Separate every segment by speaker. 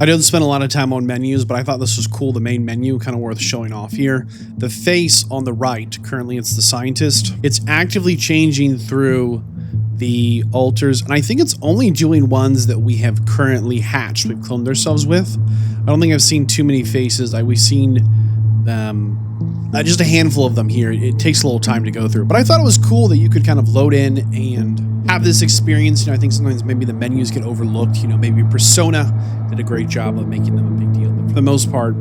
Speaker 1: I don't spend a lot of time on menus, but I thought this was cool. The main menu, kind of worth showing off here. The face on the right, currently it's the scientist. It's actively changing through the altars, and I think it's only doing ones that we have currently hatched, we've cloned ourselves with. I don't think I've seen too many faces. We've seen just a handful of them here. It takes a little time to go through, but I thought it was cool that you could kind of load in and have this experience. You know, I think sometimes maybe the menus get overlooked. You know, maybe Persona did a great job of making them a big deal, but for the most part,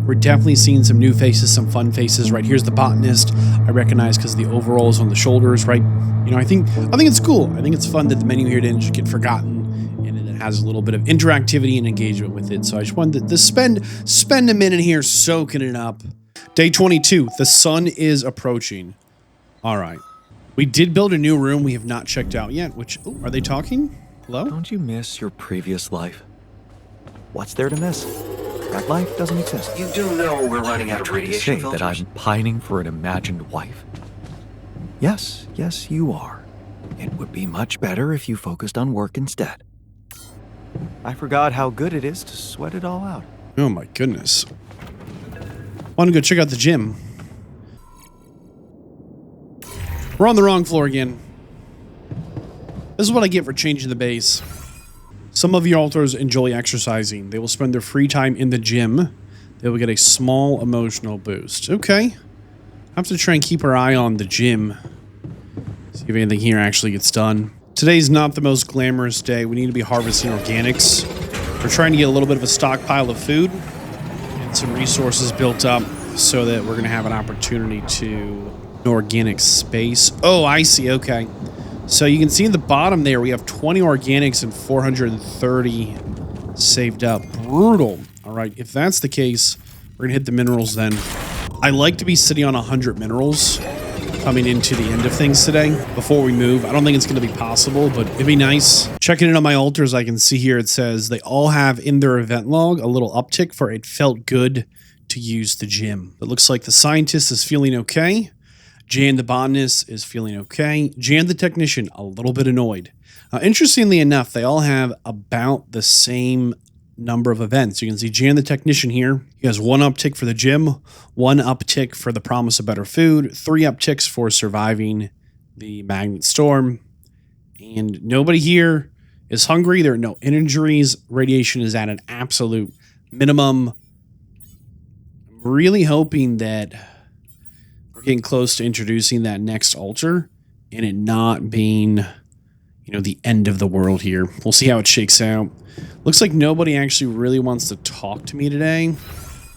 Speaker 1: we're definitely seeing some new faces, some fun faces. Right here's the botanist. I recognize because the overalls on the shoulders, right? You know, I think it's cool. I think it's fun that the menu here didn't just get forgotten, and it has a little bit of interactivity and engagement with it. So I just wanted to spend a minute here soaking it up. Day 22. The sun is approaching. All right. We did build a new room we have not checked out yet, which... Oh, are they talking? Hello?
Speaker 2: Don't you miss your previous life? What's there to miss? That life doesn't exist.
Speaker 3: You do know we're running out of radiation
Speaker 2: Say
Speaker 3: filters?
Speaker 2: that I'm pining for an imagined wife. Yes, you are. It would be much better if you focused on work instead. I forgot how good it is to sweat it all out.
Speaker 1: Oh my goodness. Want to go check out the gym. We're on the wrong floor again. This is what I get for changing the base. Some of your altars enjoy exercising. They will spend their free time in the gym. They will get a small emotional boost. Okay. I have to try and keep our eye on the gym. See if anything here actually gets done. Today's not the most glamorous day. We need to be harvesting organics. We're trying to get a little bit of a stockpile of food and some resources built up so that we're going to have an opportunity to... Organic space. Oh, I see. Okay. So you can see in the bottom there, we have 20 organics and 430 saved up. Brutal. All right. If that's the case, we're going to hit the minerals then. I like to be sitting on 100 minerals coming into the end of things today before we move. I don't think it's going to be possible, but it'd be nice. Checking in on my altars, I can see here it says they all have in their event log a little uptick for it felt good to use the gym. It looks like the scientist is feeling okay. Jan the botanist is feeling okay. Jan the technician, a little bit annoyed. Interestingly enough, they all have about the same number of events. You can see Jan the technician here. He has 1 uptick for the gym, 1 uptick for the promise of better food, 3 upticks for surviving the magnet storm. And nobody here is hungry. There are no injuries. Radiation is at an absolute minimum. I'm really hoping that... getting close to introducing that next altar and it not being, you know, the end of the world here. We'll see how it shakes out. Looks like nobody actually really wants to talk to me today.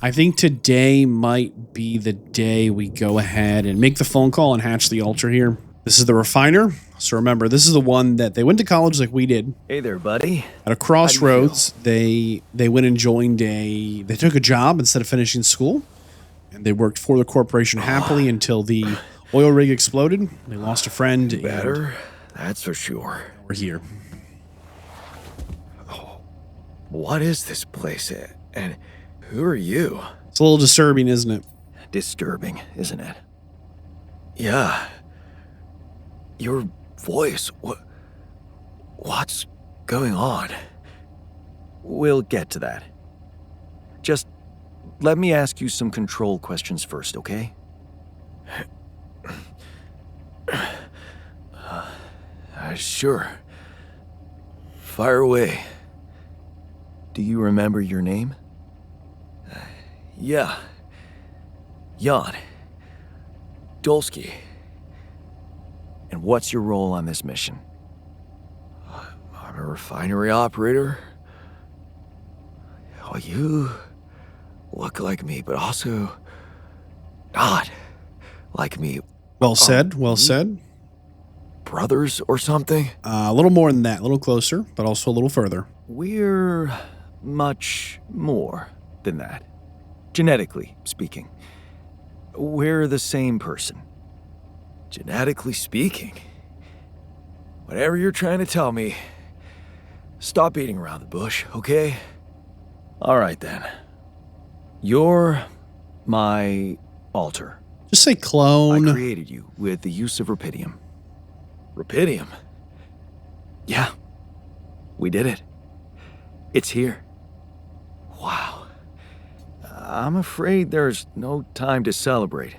Speaker 1: I think today might be the day we go ahead and make the phone call and hatch the altar here. This is the refiner. So remember, this is the one that they went to college like we did.
Speaker 2: Hey there, buddy.
Speaker 1: At a crossroads, they went and joined they took a job instead of finishing school. And they worked for the corporation happily until the oil rig exploded. They lost a friend.
Speaker 2: Better, that's for sure.
Speaker 1: We're here.
Speaker 2: Oh, what is this place? And who are you?
Speaker 1: It's a little disturbing, isn't it?
Speaker 2: Disturbing, isn't it? Yeah. Your voice. What's going on? We'll get to that. Just let me ask you some control questions first, okay? Sure. Fire away. Do you remember your name? Yeah. Jan. Dolsky. And what's your role on this mission? I'm a refinery operator. Oh, you look like me, but also not like me.
Speaker 1: Well said, well said.
Speaker 2: Brothers or something?
Speaker 1: A little more than that, a little closer, but also a little further.
Speaker 2: We're much more than that. Genetically speaking. We're the same person. Genetically speaking? Whatever you're trying to tell me, stop beating around the bush, okay? All right then. You're my altar.
Speaker 1: Just say clone.
Speaker 2: I created you with the use of rupidium. Rupidium? Yeah. We did it. It's here. I'm afraid there's no time to celebrate.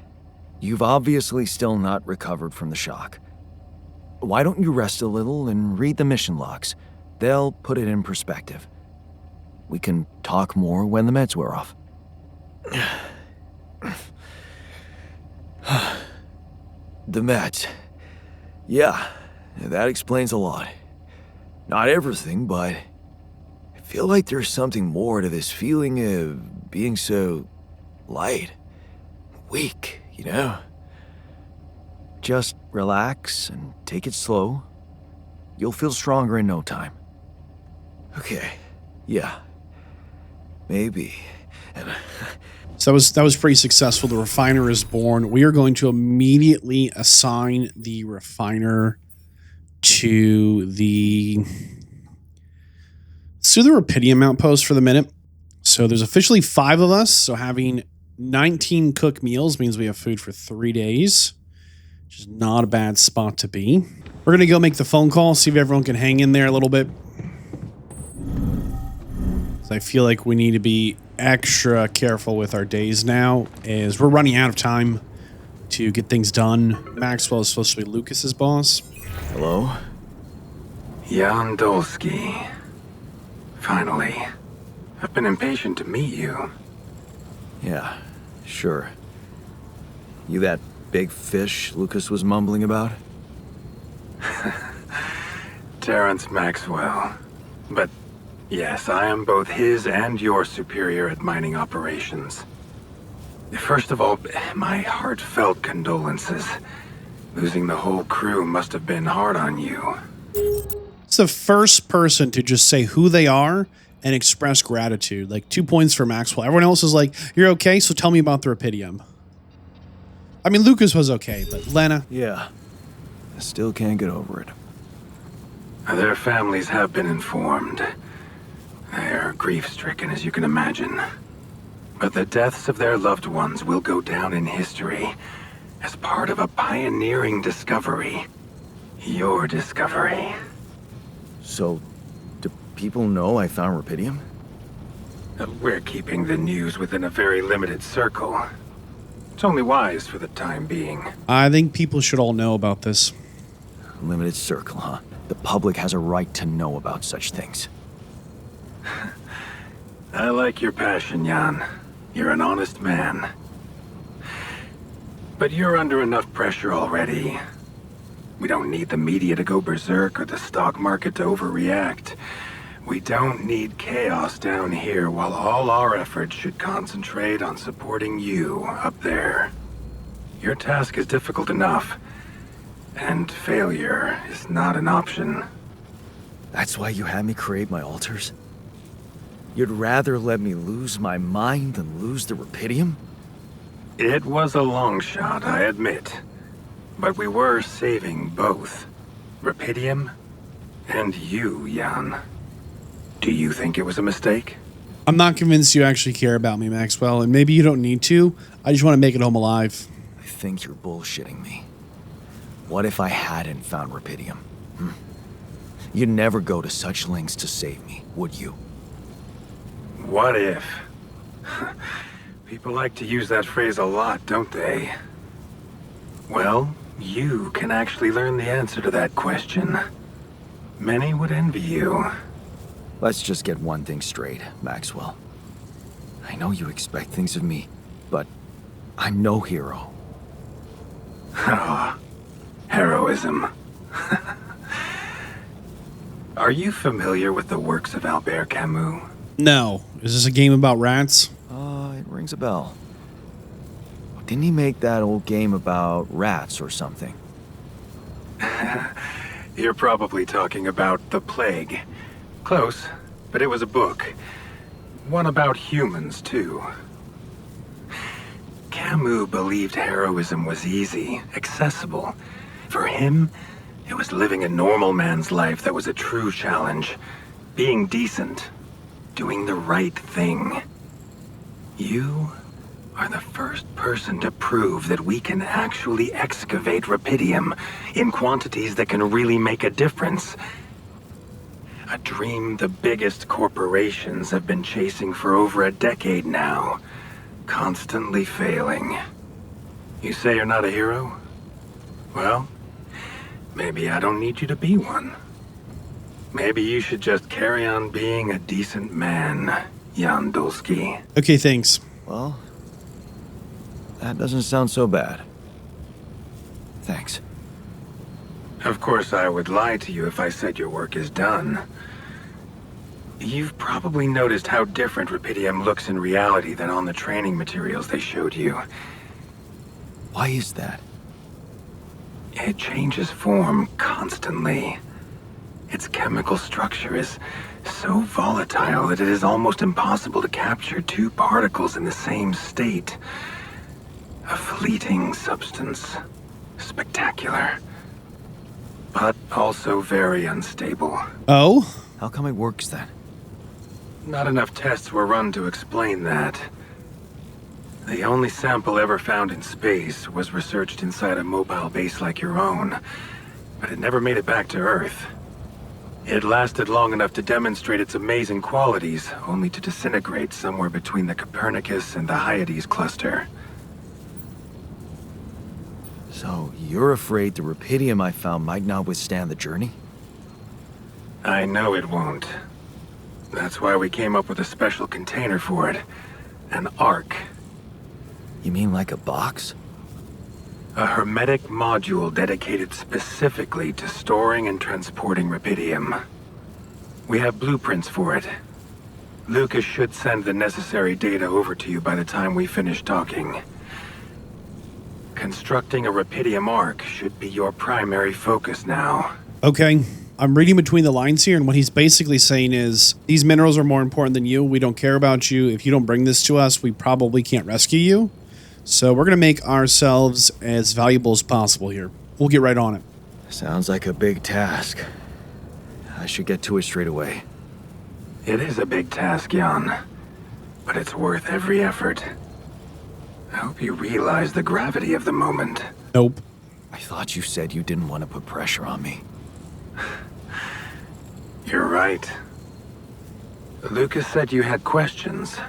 Speaker 2: You've obviously still not recovered from the shock. Why don't you rest a little and read the mission logs? They'll put it in perspective. We can talk more when the meds wear off. The meds. Yeah, that explains a lot. Not everything, but I feel like there's something more to this feeling of being so light, weak, you know? Just relax and take it slow. You'll feel stronger in no time. Okay, yeah. Maybe.
Speaker 1: So that was pretty successful. The refiner is born. We are going to immediately assign the refiner to the... Let's do the Rapidium outpost for the minute. So there's officially 5 of us. So having 19 cooked meals means we have food for 3 days, which is not a bad spot to be. We're going to go make the phone call, see if everyone can hang in there a little bit. So I feel like we need to be extra careful with our days now, as we're running out of time to get things done. Maxwell is supposed to be Lucas's boss.
Speaker 2: Hello?
Speaker 3: Jan Dolsky. Finally. I've been impatient to meet you.
Speaker 2: Yeah, sure. You that big fish Lucas was mumbling about?
Speaker 3: Terrence Maxwell. But yes, I am both his and your superior at mining operations. First of all, my heartfelt condolences. Losing the whole crew must have been hard on you.
Speaker 1: It's the first person to just say who they are and express gratitude. Like 2 points for Maxwell. Everyone else is like, you're okay, so tell me about the Rapidium. I mean, Lucas was okay, but Lena...
Speaker 2: Yeah. I still can't get over it.
Speaker 3: Their families have been informed. They're grief-stricken, as you can imagine. But the deaths of their loved ones will go down in history as part of a pioneering discovery. Your discovery.
Speaker 2: So, do people know I found Rapidium?
Speaker 3: We're keeping the news within a very limited circle. It's only wise for the time being.
Speaker 1: I think people should all know about this.
Speaker 2: Limited circle, huh? The public has a right to know about such things.
Speaker 3: I like your passion, Jan. You're an honest man. But you're under enough pressure already. We don't need the media to go berserk or the stock market to overreact. We don't need chaos down here while all our efforts should concentrate on supporting you up there. Your task is difficult enough, and failure is not an option.
Speaker 2: That's why you had me create my altars? You'd rather let me lose my mind than lose the Rapidium?
Speaker 3: It was a long shot, I admit. But we were saving both. Rapidium and you, Jan. Do you think it was a mistake?
Speaker 1: I'm not convinced you actually care about me, Maxwell, and maybe you don't need to. I just want to make it home alive.
Speaker 2: I think you're bullshitting me. What if I hadn't found Rapidium? You'd never go to such lengths to save me, would you?
Speaker 3: What if? People like to use that phrase a lot, don't they? Well, you can actually learn the answer to that question. Many would envy you.
Speaker 2: Let's just get one thing straight, Maxwell. I know you expect things of me, but I'm no hero.
Speaker 3: Ah, heroism. Are you familiar with the works of Albert Camus?
Speaker 1: No. Is this a game about rats?
Speaker 2: It rings a bell. Didn't he make that old game about rats or something?
Speaker 3: You're probably talking about The Plague. Close, but it was a book. One about humans, too. Camus believed heroism was easy, accessible. For him, it was living a normal man's life that was a true challenge. Being decent. Doing the right thing. You are the first person to prove that we can actually excavate Rapidium in quantities that can really make a difference. A dream the biggest corporations have been chasing for over a decade now. Constantly failing. You say you're not a hero? Well, maybe I don't need you to be one. Maybe you should just carry on being a decent man, Jan Dulski.
Speaker 1: Okay, thanks.
Speaker 2: Well, that doesn't sound so bad. Thanks.
Speaker 3: Of course, I would lie to you if I said your work is done. You've probably noticed how different Rapidium looks in reality than on the training materials they showed you.
Speaker 2: Why is that?
Speaker 3: It changes form constantly. Its chemical structure is so volatile that it is almost impossible to capture two particles in the same state. A fleeting substance. Spectacular. But also very unstable.
Speaker 1: Oh?
Speaker 2: How come it works then?
Speaker 3: Not enough tests were run to explain that. The only sample ever found in space was researched inside a mobile base like your own, but it never made it back to Earth. It lasted long enough to demonstrate its amazing qualities, only to disintegrate somewhere between the Copernicus and the Hyades cluster.
Speaker 2: So, you're afraid the Rapidium I found might not withstand the journey?
Speaker 3: I know it won't. That's why we came up with a special container for it. An Ark.
Speaker 2: You mean like a box?
Speaker 3: A hermetic module dedicated specifically to storing and transporting Rapidium. We have blueprints for it. Lucas should send the necessary data over to you by the time we finish talking. Constructing a Rapidium Ark should be your primary focus now.
Speaker 1: Okay. I'm reading between the lines here, and what he's basically saying is, these minerals are more important than you. We don't care about you. If you don't bring this to us, we probably can't rescue you. So we're going to make ourselves as valuable as possible here. We'll get right on it.
Speaker 2: Sounds like a big task. I should get to it straight away.
Speaker 3: It is a big task, Jan. But it's worth every effort. I hope you realize the gravity of the moment.
Speaker 1: Nope.
Speaker 2: I thought you said you didn't want to put pressure on me.
Speaker 3: You're right. Lucas said you had questions.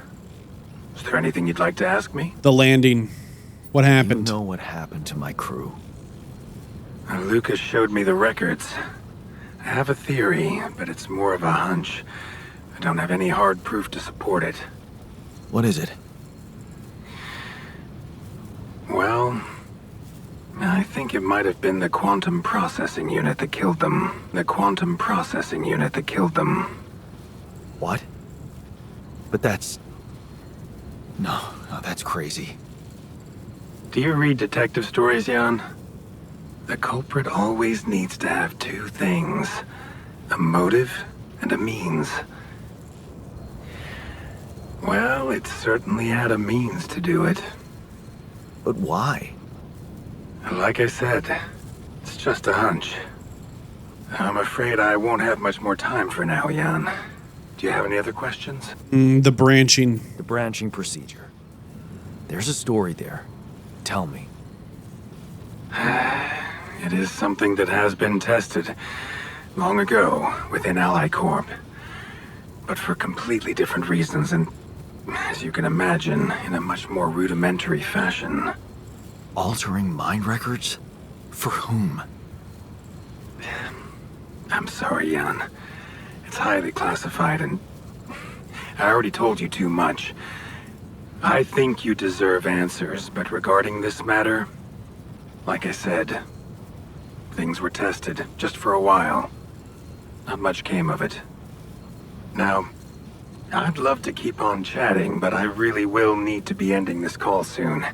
Speaker 3: Is there anything you'd like to ask me?
Speaker 1: The landing. What happened?
Speaker 2: You know what happened to my crew.
Speaker 3: Lucas showed me the records. I have a theory, but it's more of a hunch. I don't have any hard proof to support it.
Speaker 2: What is it?
Speaker 3: Well, I think it might have been the quantum processing unit that killed them. The quantum processing unit that killed them.
Speaker 2: What? But that's... No, that's crazy.
Speaker 3: Do you read detective stories, Jan? The culprit always needs to have two things. A motive and a means. Well, it certainly had a means to do it.
Speaker 2: But why?
Speaker 3: Like I said, it's just a hunch. I'm afraid I won't have much more time for now, Jan. Do you have any other questions?
Speaker 1: The branching.
Speaker 2: The branching procedure. There's a story there. Tell me.
Speaker 3: It is something that has been tested long ago within Ally Corp. But for completely different reasons and, as you can imagine, in a much more rudimentary fashion.
Speaker 2: Altering mind records? For whom?
Speaker 3: I'm sorry, Jan. It's highly classified and I already told you too much. I think you deserve answers, but regarding this matter, like I said, things were tested just for a while. Not much came of it. Now, I'd love to keep on chatting, but I really will need to be ending this call soon.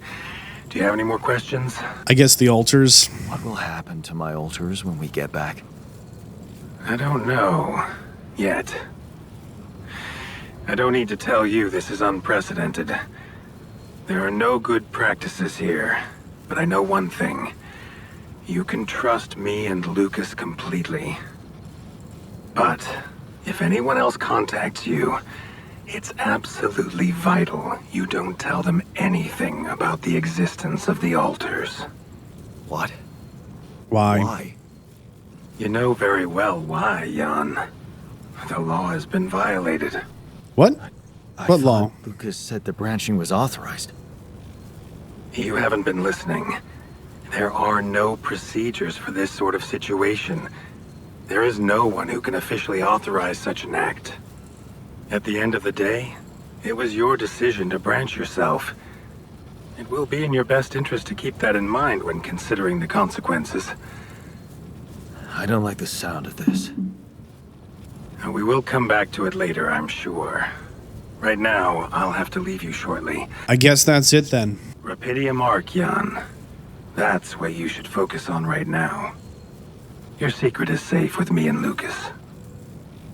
Speaker 3: Do you have any more questions?
Speaker 1: I guess the altars.
Speaker 2: What will happen to my altars when we get back?
Speaker 3: I don't know. Yet. I don't need to tell you this is unprecedented. There are no good practices here, but I know one thing. You can trust me and Lucas completely. But if anyone else contacts you, it's absolutely vital you don't tell them anything about the existence of the altars.
Speaker 2: What?
Speaker 1: Why?
Speaker 2: Why?
Speaker 3: You know very well why, Jan. The law has been violated.
Speaker 1: What?
Speaker 2: I
Speaker 1: What
Speaker 2: thought
Speaker 1: law?
Speaker 2: Lucas said the branching was authorized.
Speaker 3: You haven't been listening. There are no procedures for this sort of situation. There is no one who can officially authorize such an act. At the end of the day, it was your decision to branch yourself. It will be in your best interest to keep that in mind when considering the consequences.
Speaker 2: I don't like the sound of this.
Speaker 3: We will come back to it later, I'm sure. Right now, I'll have to leave you shortly.
Speaker 1: I guess that's it then.
Speaker 3: Rapidium Arc, Jan. That's what you should focus on right now. Your secret is safe with me and Lucas.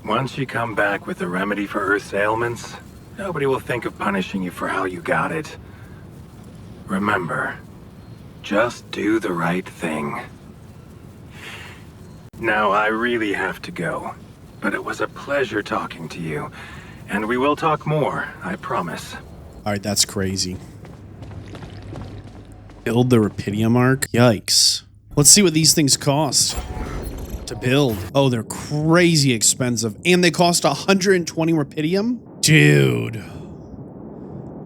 Speaker 3: Once you come back with a remedy for Earth's ailments, nobody will think of punishing you for how you got it. Remember, just do the right thing. Now, I really have to go, but it was a pleasure talking to you, and we will talk more, I promise.
Speaker 1: All right, that's crazy. Build the Rapidium Arc? Yikes. Let's see what these things cost to build. Oh, they're crazy expensive. And they cost 120 Rapidium? Dude.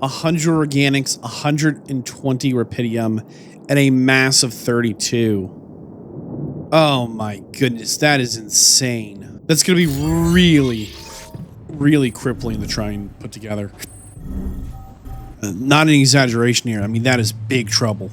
Speaker 1: 100 organics, 120 Rapidium, and a mass of 32. Oh my goodness, that is insane. That's going to be really, really crippling to try and put together. Not an exaggeration here. I mean, that is big trouble.